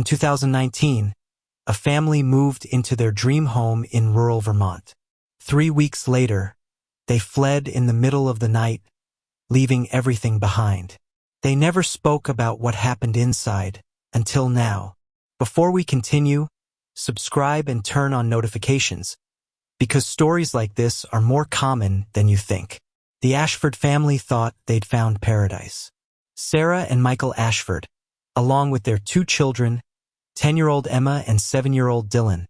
In 2019, a family moved into their dream home in rural Vermont. 3 weeks later, they fled in the middle of the night, leaving everything behind. They never spoke about what happened inside, until now. Before we continue, subscribe and turn on notifications, because stories like this are more common than you think. The Ashford family thought they'd found paradise. Sarah and Michael Ashford, along with their 2 children, 10-year-old Emma and 7-year-old Dylan,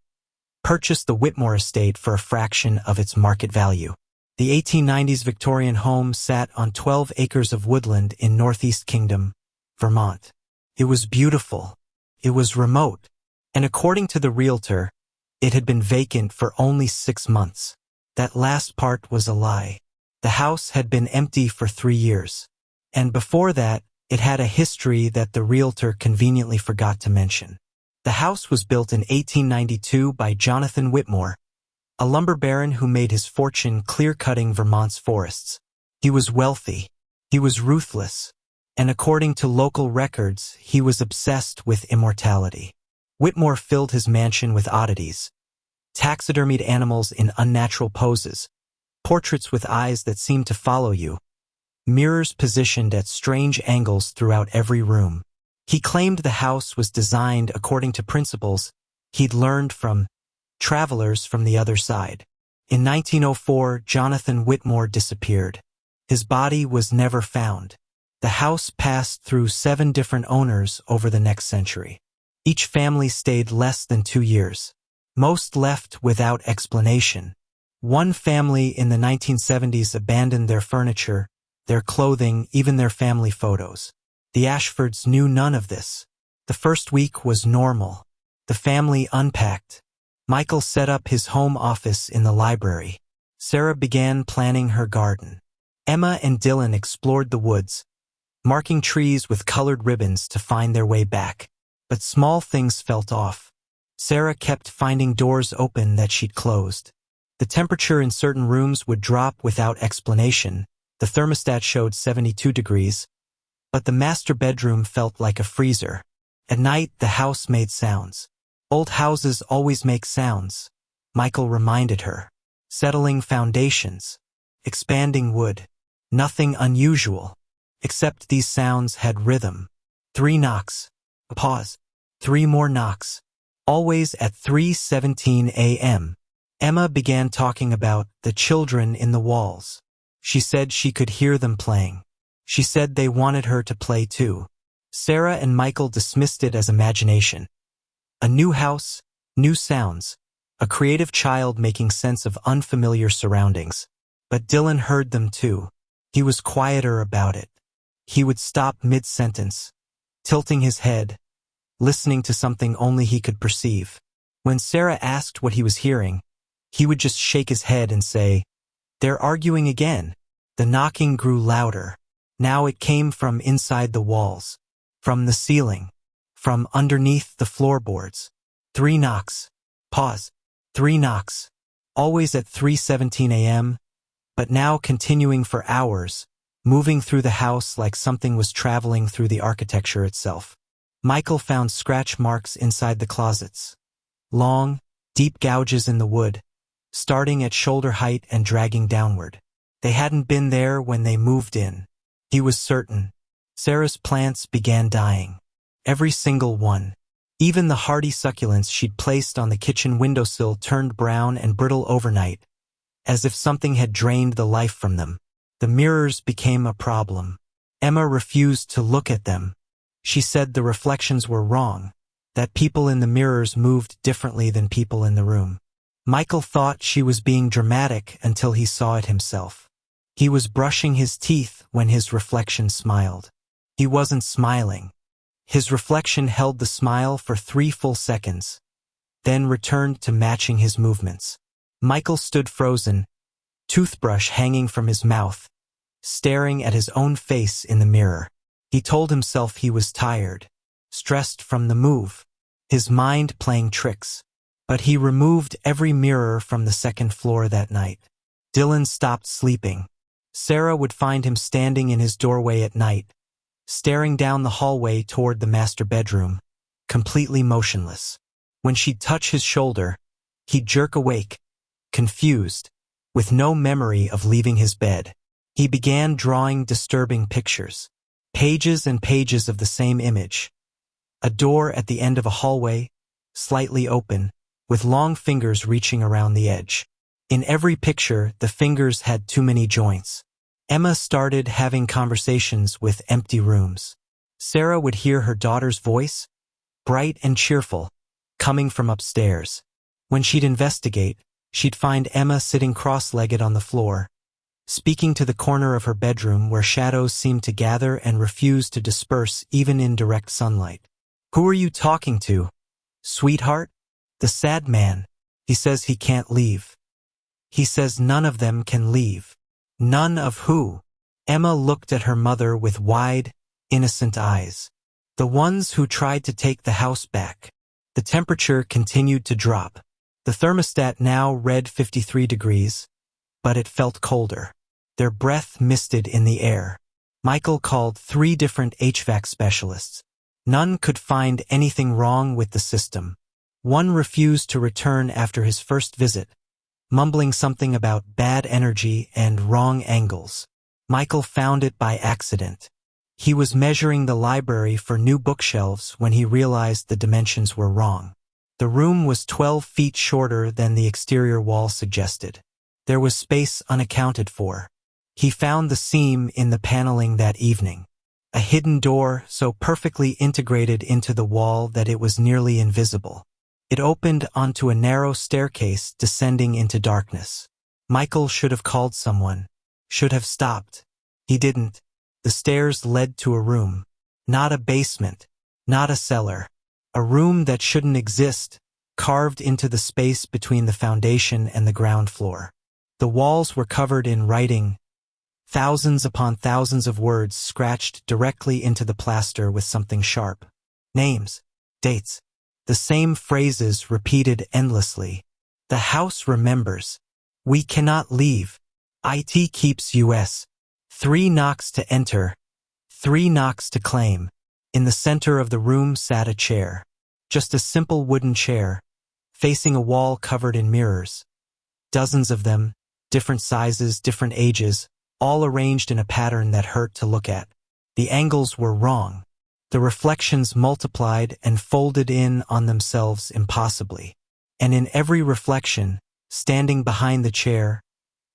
purchased the Whitmore Estate for a fraction of its market value. The 1890s Victorian home sat on 12 acres of woodland in Northeast Kingdom, Vermont. It was beautiful. It was remote. And according to the realtor, it had been vacant for only 6 months. That last part was a lie. The house had been empty for 3 years. And before that, it had a history that the realtor conveniently forgot to mention. The house was built in 1892 by Jonathan Whitmore, a lumber baron who made his fortune clear-cutting Vermont's forests. He was wealthy. He was ruthless. And according to local records, he was obsessed with immortality. Whitmore filled his mansion with oddities: taxidermied animals in unnatural poses, portraits with eyes that seemed to follow you, mirrors positioned at strange angles throughout every room. He claimed the house was designed according to principles he'd learned from travelers from the other side. In 1904, Jonathan Whitmore disappeared. His body was never found. The house passed through 7 different owners over the next century. Each family stayed less than 2 years. Most left without explanation. One family in the 1970s abandoned their furniture, their clothing, even their family photos. The Ashfords knew none of this. The first week was normal. The family unpacked. Michael set up his home office in the library. Sarah began planning her garden. Emma and Dylan explored the woods, marking trees with colored ribbons to find their way back. But small things felt off. Sarah kept finding doors open that she'd closed. The temperature in certain rooms would drop without explanation. The thermostat showed 72 degrees, but the master bedroom felt like a freezer. At night, the house made sounds. Old houses always make sounds, Michael reminded her. Settling foundations, expanding wood. Nothing unusual, except these sounds had rhythm. 3 knocks. A pause. 3 more knocks. Always at 3:17 a.m. Emma began talking about the children in the walls. She said she could hear them playing. She said they wanted her to play too. Sarah and Michael dismissed it as imagination. A new house, new sounds, a creative child making sense of unfamiliar surroundings. But Dylan heard them too. He was quieter about it. He would stop mid-sentence, tilting his head, listening to something only he could perceive. When Sarah asked what he was hearing, he would just shake his head and say, "They're arguing again." The knocking grew louder. Now it came from inside the walls, from the ceiling, from underneath the floorboards. 3 knocks. Pause. 3 knocks. Always at 3:17 a.m., but now continuing for hours, moving through the house like something was traveling through the architecture itself. Michael found scratch marks inside the closets. Long, deep gouges in the wood, starting at shoulder height and dragging downward. They hadn't been there when they moved in. He was certain. Sarah's plants began dying. Every single one. Even the hardy succulents she'd placed on the kitchen windowsill turned brown and brittle overnight, as if something had drained the life from them. The mirrors became a problem. Emma refused to look at them. She said the reflections were wrong, that people in the mirrors moved differently than people in the room. Michael thought she was being dramatic until he saw it himself. He was brushing his teeth when his reflection smiled. He wasn't smiling. His reflection held the smile for 3 full seconds, then returned to matching his movements. Michael stood frozen, toothbrush hanging from his mouth, staring at his own face in the mirror. He told himself he was tired, stressed from the move, his mind playing tricks. But he removed every mirror from the 2nd floor that night. Dylan stopped sleeping. Sarah would find him standing in his doorway at night, staring down the hallway toward the master bedroom, completely motionless. When she'd touch his shoulder, he'd jerk awake, confused, with no memory of leaving his bed. He began drawing disturbing pictures. Pages and pages of the same image. A door at the end of a hallway, slightly open, with long fingers reaching around the edge. In every picture, the fingers had too many joints. Emma started having conversations with empty rooms. Sarah would hear her daughter's voice, bright and cheerful, coming from upstairs. When she'd investigate, she'd find Emma sitting cross-legged on the floor, speaking to the corner of her bedroom where shadows seemed to gather and refuse to disperse even in direct sunlight. "Who are you talking to, sweetheart?" "The sad man. He says he can't leave." "He says none of them can leave." "None of who?" Emma looked at her mother with wide, innocent eyes. "The ones who tried to take the house back." The temperature continued to drop. The thermostat now read 53 degrees, but it felt colder. Their breath misted in the air. Michael called 3 different HVAC specialists. None could find anything wrong with the system. One refused to return after his first visit, mumbling something about bad energy and wrong angles. Michael found it by accident. He was measuring the library for new bookshelves when he realized the dimensions were wrong. The room was 12 feet shorter than the exterior wall suggested. There was space unaccounted for. He found the seam in the paneling that evening. A hidden door so perfectly integrated into the wall that it was nearly invisible. It opened onto a narrow staircase descending into darkness. Michael should have called someone, should have stopped. He didn't. The stairs led to a room. Not a basement, not a cellar. A room that shouldn't exist, carved into the space between the foundation and the ground floor. The walls were covered in writing, thousands upon thousands of words scratched directly into the plaster with something sharp. Names, dates, the same phrases repeated endlessly. "The house remembers. We cannot leave. IT keeps US. 3 knocks to enter. 3 knocks to claim." In the center of the room sat a chair. Just a simple wooden chair, facing a wall covered in mirrors. Dozens of them, different sizes, different ages, all arranged in a pattern that hurt to look at. The angles were wrong. The reflections multiplied and folded in on themselves impossibly. And in every reflection, standing behind the chair,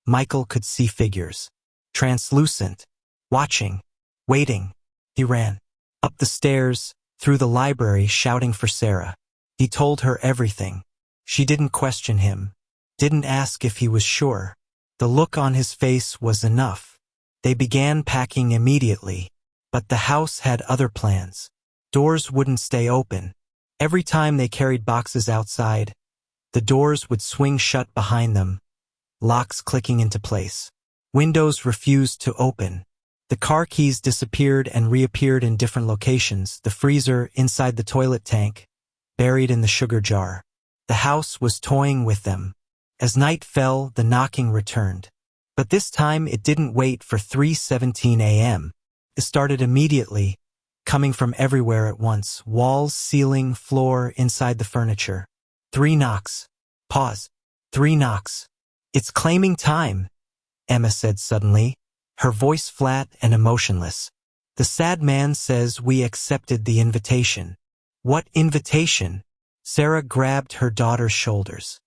Michael could see figures. Translucent, watching, waiting. He ran. Up the stairs, through the library, shouting for Sarah. He told her everything. She didn't question him, didn't ask if he was sure. The look on his face was enough. They began packing immediately, but the house had other plans. Doors wouldn't stay open. Every time they carried boxes outside, the doors would swing shut behind them, locks clicking into place. Windows refused to open. The car keys disappeared and reappeared in different locations, the freezer inside the toilet tank, buried in the sugar jar. The house was toying with them. As night fell, the knocking returned. But this time it didn't wait for 3:17 a.m. It started immediately, coming from everywhere at once, walls, ceiling, floor, inside the furniture. 3 knocks. Pause. 3 knocks. "It's claiming time," Emma said suddenly, her voice flat and emotionless. "The sad man says we accepted the invitation." "What invitation?" Sarah grabbed her daughter's shoulders.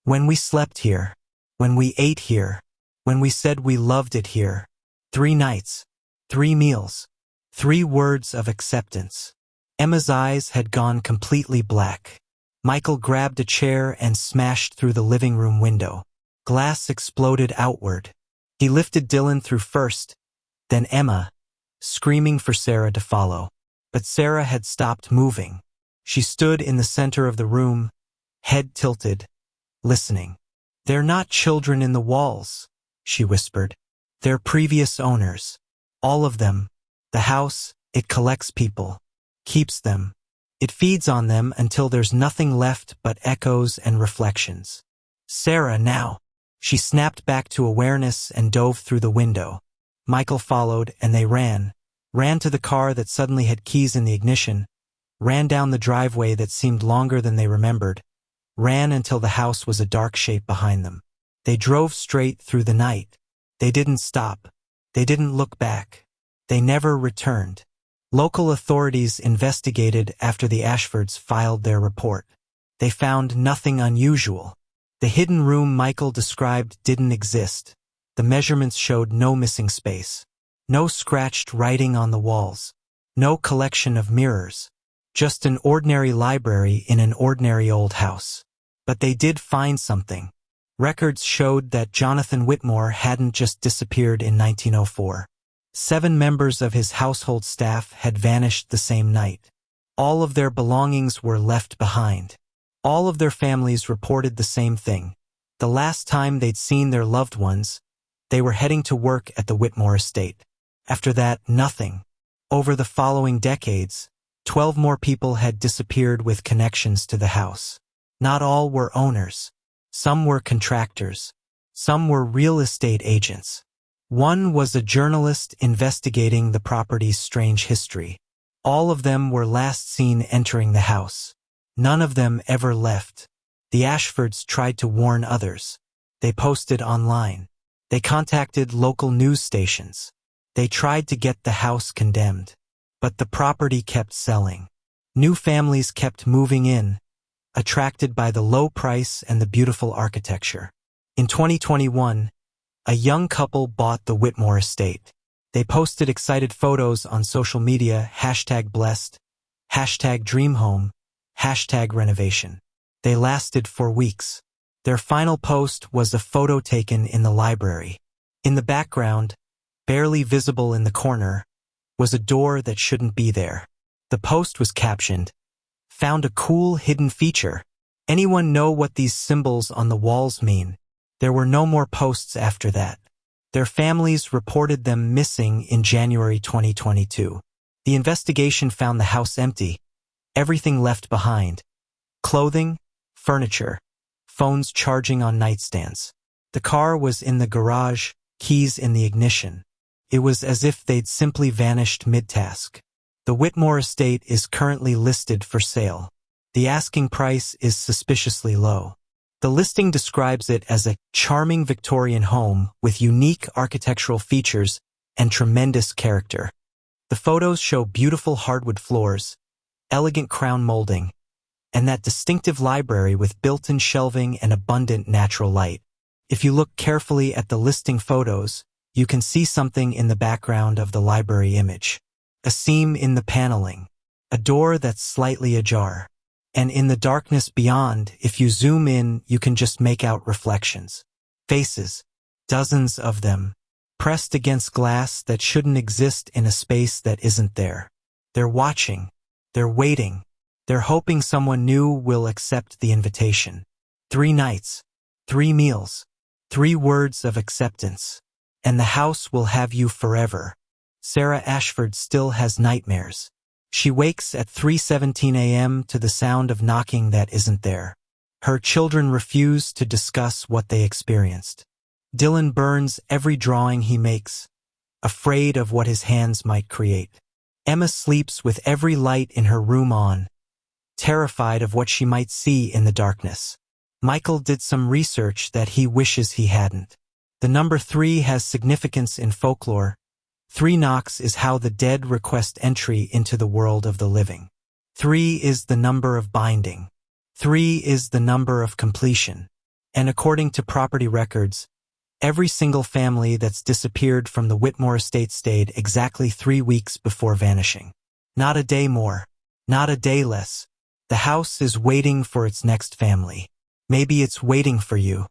"When we slept here. When we ate here. When we said we loved it here. 3 nights. 3 meals. 3 words of acceptance." Emma's eyes had gone completely black. Michael grabbed a chair and smashed through the living room window. Glass exploded outward. He lifted Dylan through first, then Emma, screaming for Sarah to follow. But Sarah had stopped moving. She stood in the center of the room, head tilted, listening. "They're not children in the walls," she whispered. "They're previous owners. All of them. The house, it collects people, keeps them. It feeds on them until there's nothing left but echoes and reflections." "Sarah, now!" She snapped back to awareness and dove through the window. Michael followed, and they ran to the car that suddenly had keys in the ignition, ran down the driveway that seemed longer than they remembered, ran until the house was a dark shape behind them. They drove straight through the night. They didn't stop. They didn't look back. They never returned. Local authorities investigated after the Ashfords filed their report. They found nothing unusual. The hidden room Michael described didn't exist. The measurements showed no missing space. No scratched writing on the walls. No collection of mirrors. Just an ordinary library in an ordinary old house. But they did find something. Records showed that Jonathan Whitmore hadn't just disappeared in 1904. 7 members of his household staff had vanished the same night. All of their belongings were left behind. All of their families reported the same thing. The last time they'd seen their loved ones, they were heading to work at the Whitmore Estate. After that, nothing. Over the following decades, 12 more people had disappeared with connections to the house. Not all were owners. Some were contractors. Some were real estate agents. One was a journalist investigating the property's strange history. All of them were last seen entering the house. None of them ever left. The Ashfords tried to warn others. They posted online. They contacted local news stations. They tried to get the house condemned. But the property kept selling. New families kept moving in, attracted by the low price and the beautiful architecture. In 2021, a young couple bought the Whitmore Estate. They posted excited photos on social media, #blessed, #dreamhome, #renovation. They lasted for weeks. Their final post was a photo taken in the library. In the background, barely visible in the corner, was a door that shouldn't be there. The post was captioned, "Found a cool hidden feature. Anyone know what these symbols on the walls mean?" There were no more posts after that. Their families reported them missing in January 2022. The investigation found the house empty, everything left behind. Clothing, furniture, phones charging on nightstands. The car was in the garage, keys in the ignition. It was as if they'd simply vanished mid-task. The Whitmore Estate is currently listed for sale. The asking price is suspiciously low. The listing describes it as a charming Victorian home with unique architectural features and tremendous character. The photos show beautiful hardwood floors, elegant crown molding, and that distinctive library with built-in shelving and abundant natural light. If you look carefully at the listing photos, you can see something in the background of the library image. A seam in the paneling, a door that's slightly ajar. And in the darkness beyond, if you zoom in, you can just make out reflections. Faces, dozens of them, pressed against glass that shouldn't exist in a space that isn't there. They're watching, they're waiting, they're hoping someone new will accept the invitation. 3 nights, 3 meals, 3 words of acceptance, and the house will have you forever. Sarah Ashford still has nightmares. She wakes at 3:17 a.m. to the sound of knocking that isn't there. Her children refuse to discuss what they experienced. Dylan burns every drawing he makes, afraid of what his hands might create. Emma sleeps with every light in her room on, terrified of what she might see in the darkness. Michael did some research that he wishes he hadn't. The number 3 has significance in folklore. 3 knocks is how the dead request entry into the world of the living. 3 is the number of binding. 3 is the number of completion. And according to property records, every single family that's disappeared from the Whitmore Estate stayed exactly 3 weeks before vanishing. Not a day more. Not a day less. The house is waiting for its next family. Maybe it's waiting for you.